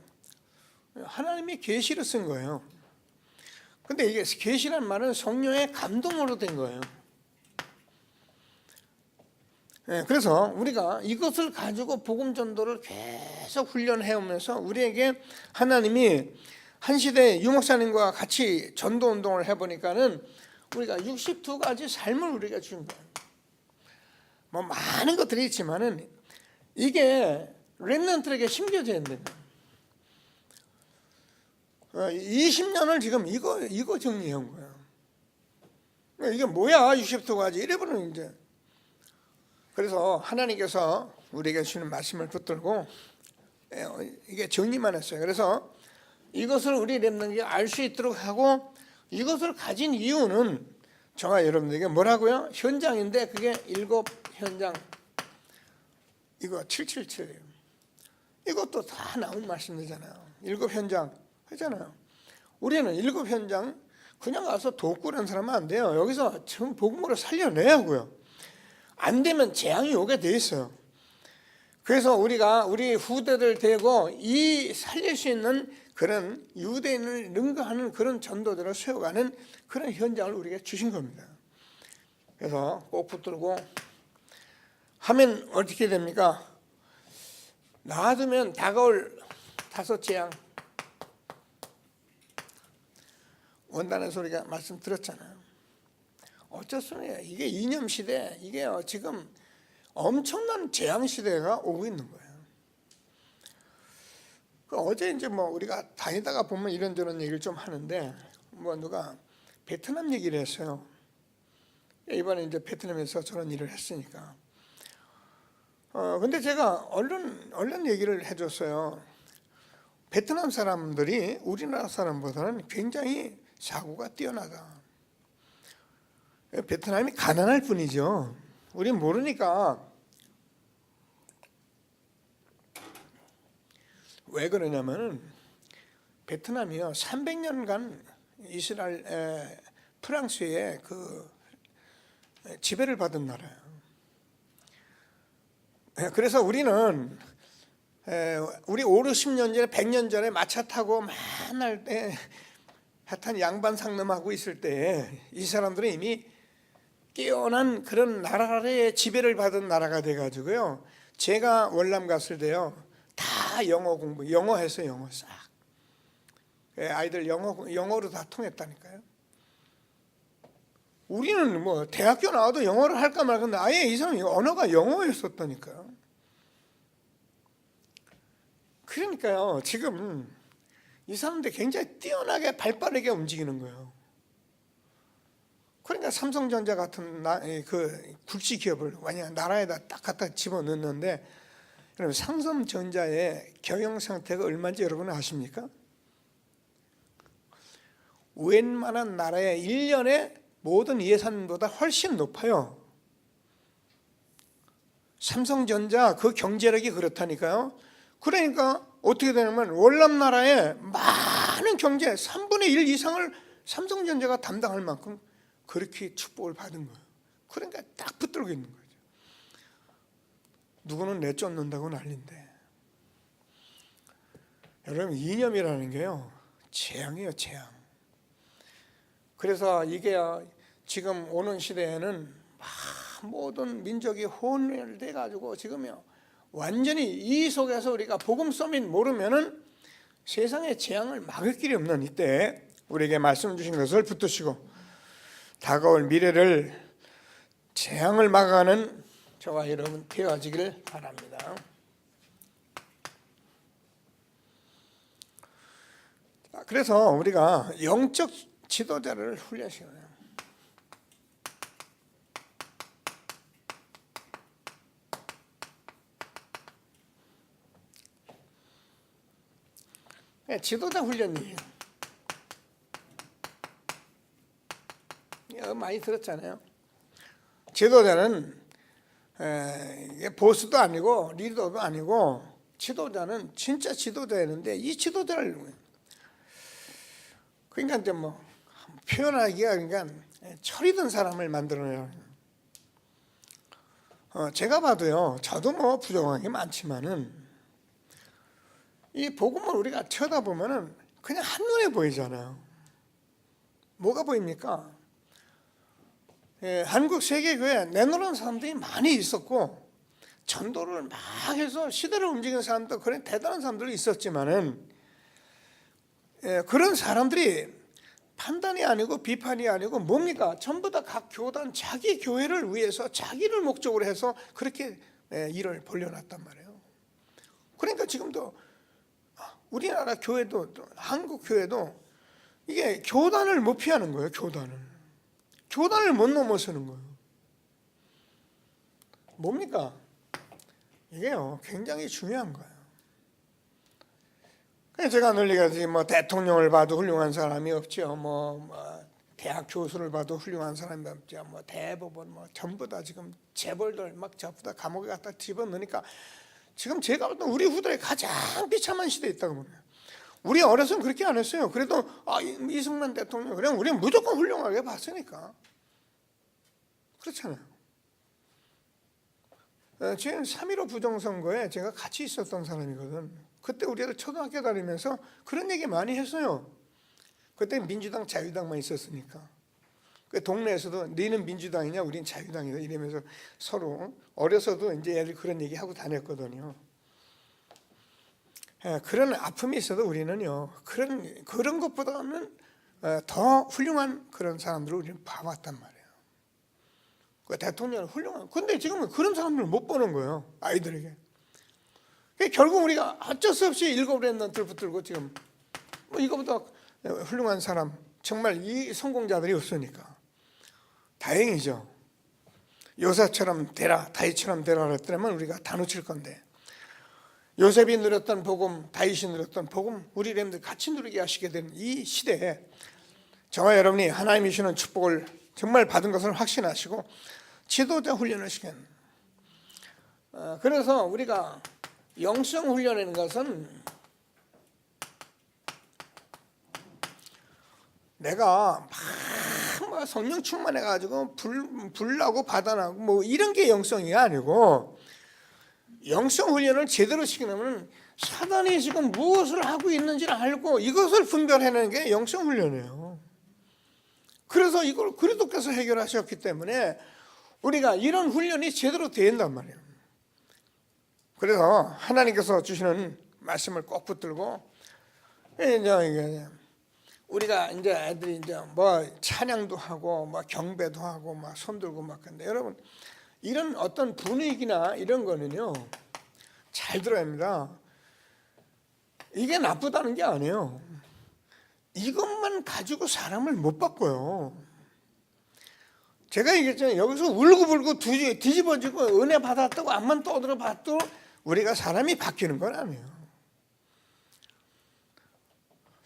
하나님이 계시로 쓴 거예요. 근데 이게 계시란 말은 성령의 감동으로 된 거예요. 그래서 우리가 이것을 가지고 복음 전도를 계속 훈련해 오면서 우리에게 하나님이 한 시대 유목사님과 같이 전도 운동을 해보니까는 우리가 62가지 삶을 우리가 주신 거예요. 뭐 많은 것들이 있지만은 이게 렘넌트에게 심겨져야 된다. 20년을 지금 이거 정리해 온 거예요. 이게 뭐야 62가지 이래버리는 이제. 그래서 하나님께서 우리에게 주시는 말씀을 붙들고 이게 정리만 했어요. 그래서 이것을 우리 렘넌트가 알 수 있도록 하고, 이것을 가진 이유는 저와 여러분들에게 뭐라고요? 현장인데 그게 7 현장, 이거 777이에요. 이것도 다 나온 말씀이잖아요. 7 현장 하잖아요. 우리는 7 현장 그냥 가서 도구라는 사람은 안 돼요. 여기서 전 복음으로 살려내야 하고요. 안 되면 재앙이 오게 돼 있어요. 그래서 우리가 우리 후대들 되고 이 살릴 수 있는 그런 유대인을 능가하는 그런 전도들을 세워가는 그런 현장을 우리가 주신 겁니다. 그래서 꼭 붙들고 하면 어떻게 됩니까? 놔두면 다가올 5 재앙. 원다는 소리가 말씀 들었잖아요. 어쩌습니까? 이게 이념 시대, 이게 지금 엄청난 재앙 시대가 오고 있는 거예요. 어제 이제 뭐 우리가 다니다가 보면 이런저런 얘기를 좀 하는데, 뭐 누가 베트남 얘기를 했어요. 이번에 이제 베트남에서 저런 일을 했으니까. 근데 제가 얼른 얘기를 해줬어요. 베트남 사람들이 우리나라 사람보다는 굉장히 사고가 뛰어나다. 베트남이 가난할 뿐이죠. 우린 모르니까. 왜 그러냐면은 베트남이요 300년간 이스라엘 프랑스의 그 지배를 받은 나라예요. 그래서 우리는 우리 5, 60년 전에 100년 전에 마차 타고 맨날 하여튼 양반 상놈하고 있을 때 이 사람들은 이미 깨어난 그런 나라의 지배를 받은 나라가 돼가지고요. 제가 월남 갔을 때요 다 영어 공부, 영어 해서 영어 싹. 아이들 영어로 다 통했다니까요. 우리는 뭐 대학교 나와도 영어를 할까 말까 근데 아예 이 사람이 언어가 영어였었다니까요. 그러니까요 지금 이 사람들 굉장히 뛰어나게 발빠르게 움직이는 거예요. 그러니까 삼성전자 같은 그 국지 기업을 완전 나라에다 딱 갖다 집어넣는데, 여러분 삼성전자의 경영 상태가 얼마인지 여러분 아십니까? 웬만한 나라의 1년의 모든 예산보다 훨씬 높아요. 삼성전자 그 경제력이 그렇다니까요. 그러니까 어떻게 되냐면 월남 나라의 많은 경제 3분의 1 이상을 삼성전자가 담당할 만큼 그렇게 축복을 받은 거예요. 그러니까 딱 붙들고 있는 거죠. 누구는 내쫓는다고 난리인데, 여러분 이념이라는 게요 재앙이에요, 재앙. 그래서 이게 지금 오는 시대에는 모든 민족이 혼혈돼 가지고 지금요 완전히 이 속에서 우리가 복음 서밋 모르면은 세상의 재앙을 막을 길이 없는 이때 우리에게 말씀 주신 것을 붙드시고 다가올 미래를 재앙을 막아가는 저와 여러분 되어지길 바랍니다. 그래서 우리가 영적 지도자를 훈련시켜요. 지도자 훈련이에요. 많이 들었잖아요. 지도자는 보스도 아니고 리더도 아니고 지도자는 진짜 지도자였는데 이 지도자를 그러니까 이제 뭐 표현하기가 그러니까 철이 든 사람을 만들어내요. 제가 봐도요, 저도 뭐 부정한 게 많지만은 이 복음을 우리가 쳐다보면은 그냥 한눈에 보이잖아요. 뭐가 보입니까? 한국 세계교회에 내놓은 사람들이 많이 있었고 전도를 막 해서 시대를 움직이는 사람도 그런 대단한 사람들이 있었지만은 그런 사람들이 판단이 아니고 비판이 아니고 뭡니까? 전부 다 각 교단 자기 교회를 위해서 자기를 목적으로 해서 그렇게 일을 벌려놨단 말이에요. 그러니까 지금도 우리나라 교회도 한국 교회도 이게 교단을 못 피하는 거예요. 교단을 못 넘어서는 거예요. 뭡니까? 이게요 굉장히 중요한 거예요. 제가 늘 얘기하듯이 뭐 대통령을 봐도 훌륭한 사람이 없죠. 뭐 대학 교수를 봐도 훌륭한 사람이 없죠. 뭐 대법원 뭐 전부 다 지금 재벌들 막 전부 다 감옥에 갖다 집어넣으니까 지금 제가 봤던 우리 후대에 가장 비참한 시대에 있다고 봅니다. 우리 어려서는 그렇게 안 했어요. 그래도 이승만 대통령 그냥 우리는 무조건 훌륭하게 봤으니까 그렇잖아요. 제가 3.15 부정선거에 제가 같이 있었던 사람이거든. 그때 우리가 초등학교 다니면서 그런 얘기 많이 했어요. 그때 민주당 자유당만 있었으니까 그 동네에서도 너는 민주당이냐 우린 자유당이다 이러면서 서로 어려서도 이제 애들 그런 얘기 하고 다녔거든요. 그런 아픔이 있어도 우리는요 그런 것보다는 더 훌륭한 그런 사람들을 우리는 봐왔단 말이에요. 그 대통령은 훌륭한. 근데 지금은 그런 사람들을 못 보는 거예요, 아이들에게. 결국 우리가 어쩔 수 없이 일곱 렘넌트를 붙들고 지금 뭐 이거보다 훌륭한 사람 정말 이 성공자들이 없으니까 다행이죠. 요셉처럼 되라, 다윗처럼 되라 그랬더라면 우리가 다 놓칠 건데 요셉이 누렸던 복음, 다윗이 누렸던 복음 우리 렘들 같이 누리게 하시게 된 이 시대에 저와 여러분이 하나님이 주시는 축복을 정말 받은 것을 확신하시고 지도자 훈련을 시키는. 그래서 우리가 영성 훈련이라는 것은 내가 막 성령 충만해가지고 불나고 바다나고 뭐 이런 게 영성이 아니고 영성 훈련을 제대로 시키려면 사단이 지금 무엇을 하고 있는지를 알고 이것을 분별해내는 게 영성 훈련이에요. 그래서 이걸 그리스도께서 해결하셨기 때문에 우리가 이런 훈련이 제대로 된단 말이에요. 그래서 하나님께서 주시는 말씀을 꼭 붙들고 이제 우리가 이제 애들이 이제 뭐 찬양도 하고 뭐 경배도 하고 막 손들고 막 근데 여러분 이런 어떤 분위기나 이런 거는요 잘 들어야 합니다. 이게 나쁘다는 게 아니에요. 이것만 가지고 사람을 못 바꿔요. 제가 얘기했잖아요. 여기서 울고불고 뒤집어지고 은혜 받았다고 앞만 떠들어 봐도 우리가 사람이 바뀌는 건 아니에요.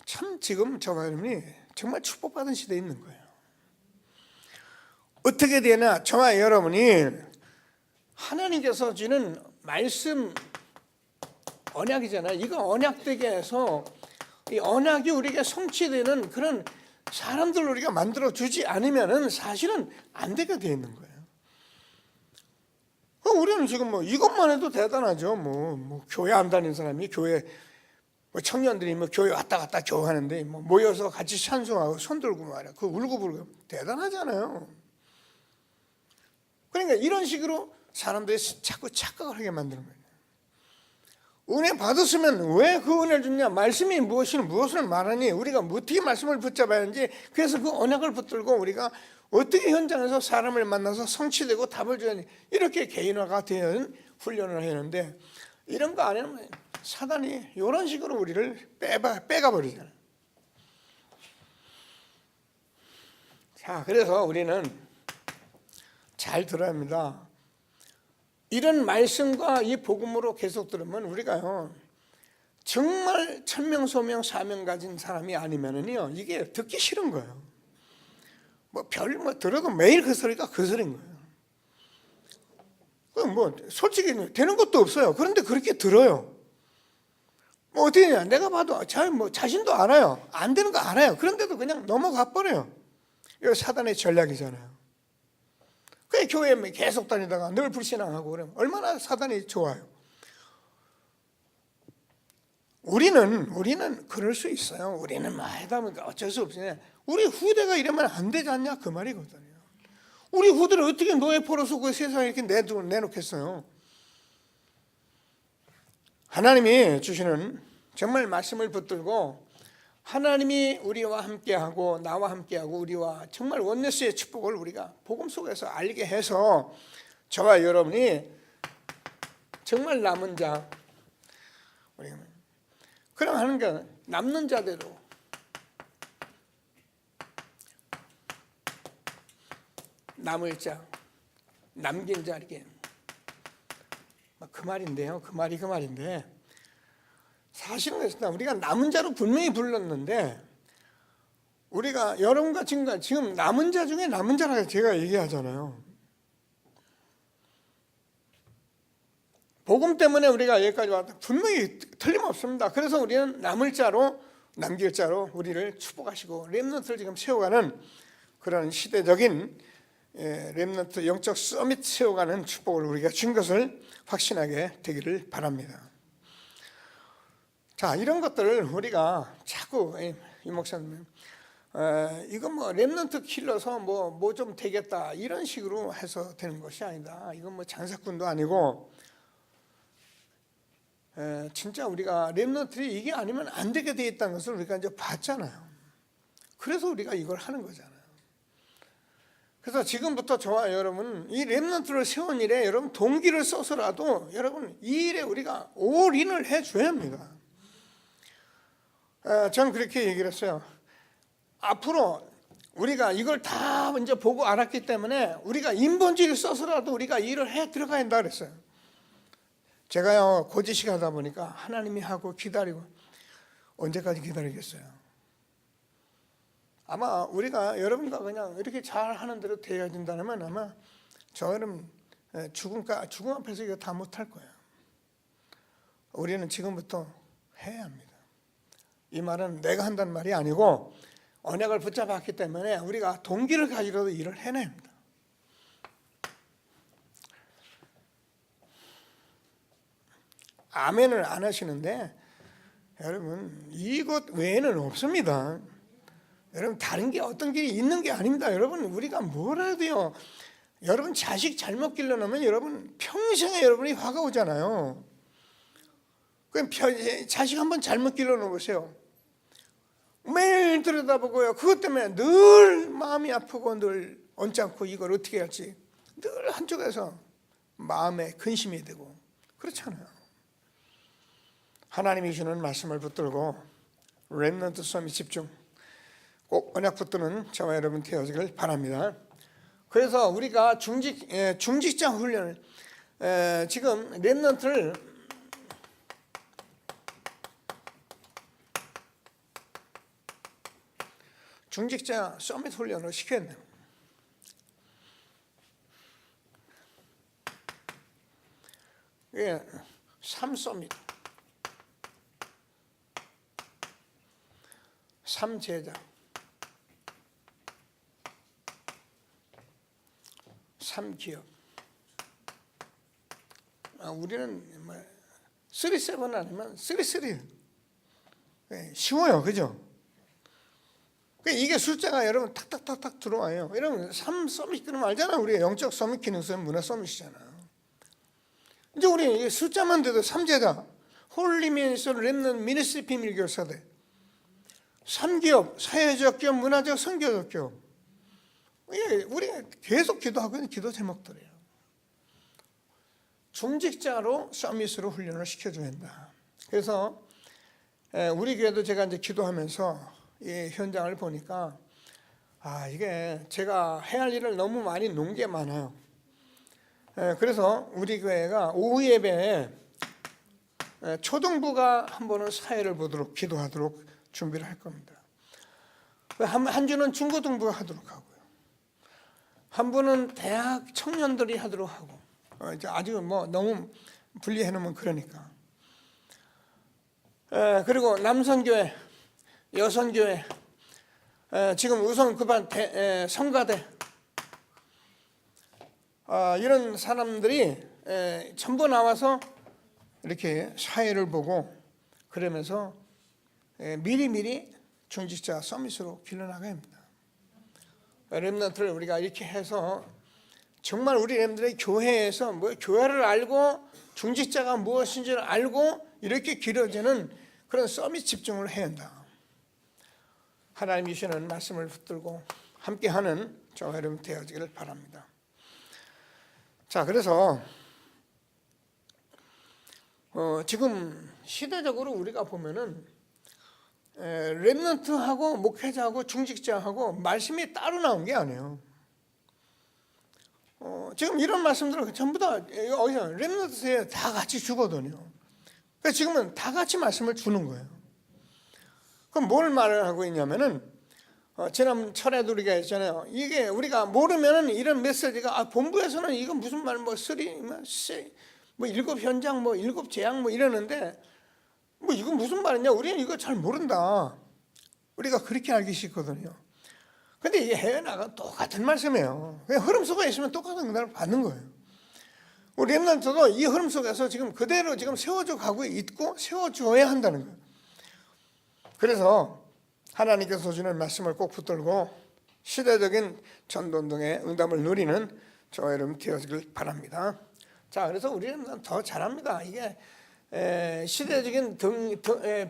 참 지금 저와 여러분이 정말 축복받은 시대에 있는 거예요. 어떻게 되나 저와 여러분이 하나님께서 주는 말씀 언약이잖아요. 이거 언약되게 해서 이 언약이 우리에게 성취되는 그런 사람들을 우리가 만들어 주지 않으면은 사실은 안 되게 되어 있는 거예요. 우리는 지금 뭐 이것만 해도 대단하죠. 뭐 교회 안 다니는 사람이 교회 뭐 청년들이 뭐 교회 왔다 갔다 교회하는데 뭐 모여서 같이 찬송하고 손 들고 말이야. 그 울고 불고 대단하잖아요. 그러니까 이런 식으로 사람들이 자꾸 착각을 하게 만드는 거예요. 은혜 받았으면 왜 그 은혜를 줬냐? 말씀이 무엇을 말하니? 우리가 어떻게 말씀을 붙잡아야 하는지, 그래서 그 언약을 붙들고 우리가 어떻게 현장에서 사람을 만나서 성취되고 답을 줘야 하니, 이렇게 개인화가 된 훈련을 해야 하는데, 이런 거 안 하면 사단이 이런 식으로 우리를 빼가버리잖아요. 자, 그래서 우리는 잘 들어야 합니다. 이런 말씀과 이 복음으로 계속 들으면 우리가요, 정말 천명소명 사명 가진 사람이 아니면은요, 이게 듣기 싫은 거예요. 들어도 매일 그 소리가 그 소리인 거예요. 솔직히 되는 것도 없어요. 그런데 그렇게 들어요. 어떻게 되냐? 내가 봐도 자신도 알아요. 안 되는 거 알아요. 그런데도 그냥 넘어가 버려요. 이거 사단의 전략이잖아요. 그 교회에 계속 다니다가 늘 불신앙하고 그러면 얼마나 사단이 좋아요. 우리는 그럴 수 있어요. 우리는 하다 보니까 어쩔 수 없으냐. 우리 후대가 이러면 안 되지 않냐 그 말이거든요. 우리 후대를 어떻게 노예 포로서 그 세상에 이렇게 내놓겠어요. 하나님이 주시는 정말 말씀을 붙들고 하나님이 우리와 함께하고 나와 함께하고 우리와 정말 원네스의 축복을 우리가 복음 속에서 알게 해서 저와 여러분이 정말 남은 자, 그럼 하는 게 남는 자대로 남을 자, 남긴 자, 이렇게 그 말인데요. 그 말인데 사실은 우리가 남은 자로 분명히 불렀는데, 우리가 여러분과 지금 남은 자 중에 남은 자라고 제가 얘기하잖아요. 복음 때문에 우리가 여기까지 왔다. 분명히 틀림없습니다. 그래서 우리는 남을 자로, 남길 자로 우리를 축복하시고 렘넌트를 지금 세워가는 그런 시대적인 렘넌트 영적 서밋 세워가는 축복을 우리가 준 것을 확신하게 되기를 바랍니다. 자, 이런 것들을 우리가 자꾸 이 목사님 이건 렘넌트 킬러서 뭐 좀 되겠다 이런 식으로 해서 되는 것이 아니다. 이건 장사꾼도 아니고 진짜 우리가 렘넌트들이 이게 아니면 안 되게 돼 있다는 것을 우리가 이제 봤잖아요. 그래서 우리가 이걸 하는 거잖아요. 그래서 지금부터 저와 여러분 이 렘넌트를 세운 일에 여러분 동기를 써서라도 여러분 이 일에 우리가 올인을 해줘야 합니다. 저는 그렇게 얘기를 했어요. 앞으로 우리가 이걸 다 이제 보고 알았기 때문에 우리가 인본주의를 써서라도 우리가 일을 해 들어가야 한다 그랬어요. 제가요 고지식 하다 보니까 하나님이 하고 기다리고 언제까지 기다리겠어요. 아마 우리가 여러분과 그냥 이렇게 잘 하는 대로 되어야 된다면 아마 저는 죽음 앞에서 이거 다 못할 거예요. 우리는 지금부터 해야 합니다. 이 말은 내가 한다는 말이 아니고 언약을 붙잡았기 때문에 우리가 동기를 가지고도 일을 해내야 합니다. 아멘을 안 하시는데 여러분 이것 외에는 없습니다. 여러분 다른 게 어떤 길이 있는 게 아닙니다. 여러분 우리가 뭘 해도요, 여러분 자식 잘못 길러놓으면 여러분 평생에 여러분이 화가 오잖아요. 그럼 자식 한번 잘못 길러놓으세요. 매일 들여다보고요, 그것 때문에 늘 마음이 아프고 늘 언짢고 이걸 어떻게 할지 늘 한쪽에서 마음에 근심이 되고 그렇잖아요. 하나님이 주는 말씀을 붙들고 렘넌트 섬이 집중 꼭 언약 붙드는 저와 여러분 되어지길 바랍니다. 그래서 우리가 중직자 훈련을 지금 렘넌트를 중직자 서밋 훈련을 시켰네요. 예, 3서밋, 3제자, 3기업. 우리는 뭐 3-7 아니면 3-3. 예, 쉬워요, 그죠? 이게 숫자가 여러분 탁탁탁탁 들어와요. 여러분 3서밋 그러면 알잖아. 우리가 영적 서밋, 기능 서밋, 문화 서밋이잖아. 이제 우리 숫자만 돼도 3제자, 홀리미니스 렘넌트 미니스트리 비밀교사대, 3기업, 사회적 기업, 문화적, 선교적 기업. 우리가 계속 기도하고 있는 기도 제목들이에요. 중직자로 서밋으로 훈련을 시켜줘야 한다. 그래서 우리 교회도 제가 이제 기도하면서 이 현장을 보니까 이게 제가 해야 할 일을 너무 많이 놓은 게 많아요. 그래서 우리 교회가 오후 예배에 초등부가 한 번은 사회를 보도록 기도하도록 준비를 할 겁니다. 한 주는 중고등부가 하도록 하고요. 한 분은 대학 청년들이 하도록 하고, 이제 아직 뭐 너무 분리해 놓으면 그러니까. 그리고 남성교회, 여성교회, 지금 우선 급한 성가대, 이런 사람들이 전부 나와서 이렇게 사회를 보고 그러면서 미리미리 중직자 서밋으로 길러나가야 합니다. 렘넌트를 우리가 이렇게 해서 정말 우리 렘넌트의 교회에서 뭐 교회를 알고 중직자가 무엇인지를 알고 이렇게 길어지는 그런 서밋 집중을 해야 한다. 하나님이 주시는 말씀을 붙들고 함께하는 저와 여러분 되어지기를 바랍니다. 자, 그래서 지금 시대적으로 우리가 보면은 렘넌트하고 목회자하고 중직자하고 말씀이 따로 나온 게 아니에요. 지금 이런 말씀들은 전부 다 어디서 렘넌트에 다 같이 주거든요. 그래서 지금은 다 같이 말씀을 주는 거예요. 그럼 뭘 말을 하고 있냐면은 지난 철에도 우리가 했잖아요. 이게 우리가 모르면은 이런 메시지가 본부에서는 이거 무슨 말 뭐 일곱 현장 뭐 일곱 재앙 뭐 이러는데 뭐 이건 무슨 말이냐? 우리는 이거 잘 모른다. 우리가 그렇게 알기 쉽거든요. 근데 이게 해외 나가 똑같은 말씀이에요. 그냥 흐름 속에 있으면 똑같은 응답을 받는 거예요. 우리 렘넌트도 이 흐름 속에서 지금 그대로 지금 세워져 가고 있고 세워줘야 한다는 거예요. 그래서 하나님께서 주는 말씀을 꼭 붙들고 시대적인 전도운동의 응답을 누리는 저와 여러분 되어지길 바랍니다. 자, 그래서 우리는 더 잘합니다. 이게 시대적인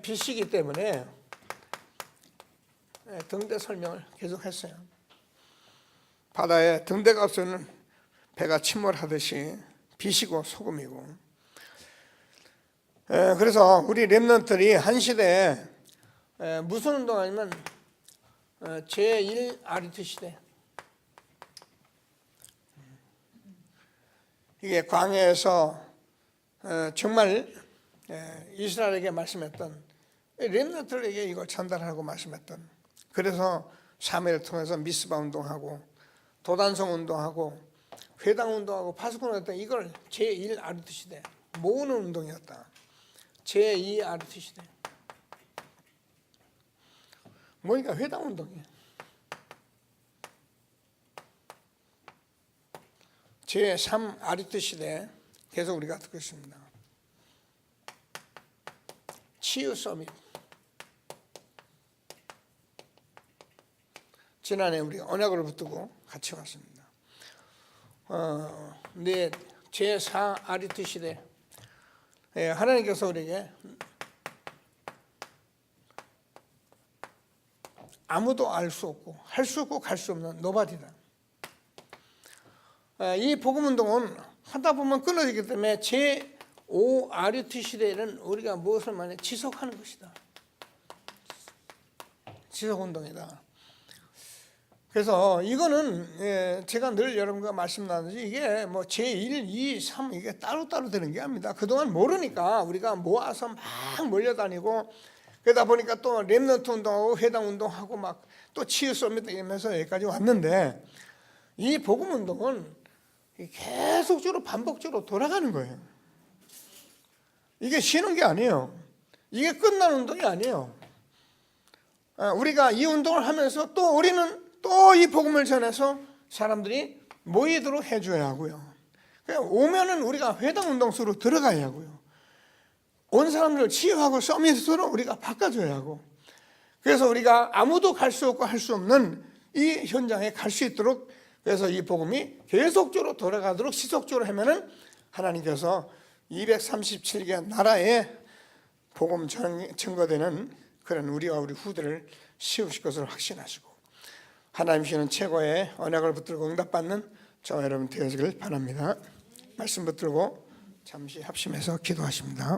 빛이기 때문에 등대 설명을 계속했어요. 바다에 등대가 없으면 배가 침몰하듯이 빛이고 소금이고. 그래서 우리 렘넌트들이 한 시대에 무슨 운동하냐면 제1 아리트 시대. 이게 광야에서 정말 이스라엘에게 말씀했던 렘넌트들에게 이걸 전달하고 말씀했던. 그래서 사무엘을 통해서 미스바 운동하고 도단성 운동하고 회당 운동하고 파수꾼 운동했던 이걸 제1 아리트 시대 모으는 운동이었다. 제2 아리트 시대. 뭐니까 회당 운동이에요. 제3 아리트 시대 계속 우리가 듣고 있습니다. 치유 서밋. 지난해 우리가 언약을 붙들고 같이 왔습니다. 근데 제4 아리트 시대 하나님께서 우리에게 아무도 알 수 없고 할 수 없고 갈 수 없는 노바디다. 이 복음운동은 하다 보면 끊어지기 때문에 제5 아리트 시대에는 우리가 무엇을 말해 지속하는 것이다. 지속운동이다. 그래서 이거는 제가 늘 여러분과 말씀 나누지 이게 뭐 제1, 2, 3 이게 따로따로 되는 게 아닙니다. 그동안 모르니까 우리가 모아서 막 몰려다니고 그러다 보니까 또 렘넌트 운동하고 회당 운동하고 막 또 치유 서밋 이러면서 여기까지 왔는데 이 복음 운동은 계속적으로 반복적으로 돌아가는 거예요. 이게 쉬는 게 아니에요. 이게 끝난 운동이 아니에요. 우리가 이 운동을 하면서 또 우리는 또 이 복음을 전해서 사람들이 모이도록 해줘야 하고요. 오면은 우리가 회당 운동 속으로 들어가야 하고요. 온 사람들을 치유하고 서밋으로 우리가 바꿔줘야 하고, 그래서 우리가 아무도 갈 수 없고 할 수 없는 이 현장에 갈 수 있도록, 그래서 이 복음이 계속적으로 돌아가도록 지속적으로 하면은 하나님께서 237개 나라에 복음 증거되는 그런 우리와 우리 후대를 세우실 것을 확신하시고, 하나님 주시는 최고의 언약을 붙들고 응답받는 저와 여러분 되어지길 바랍니다. 말씀 붙들고 잠시 합심해서 기도하십니다.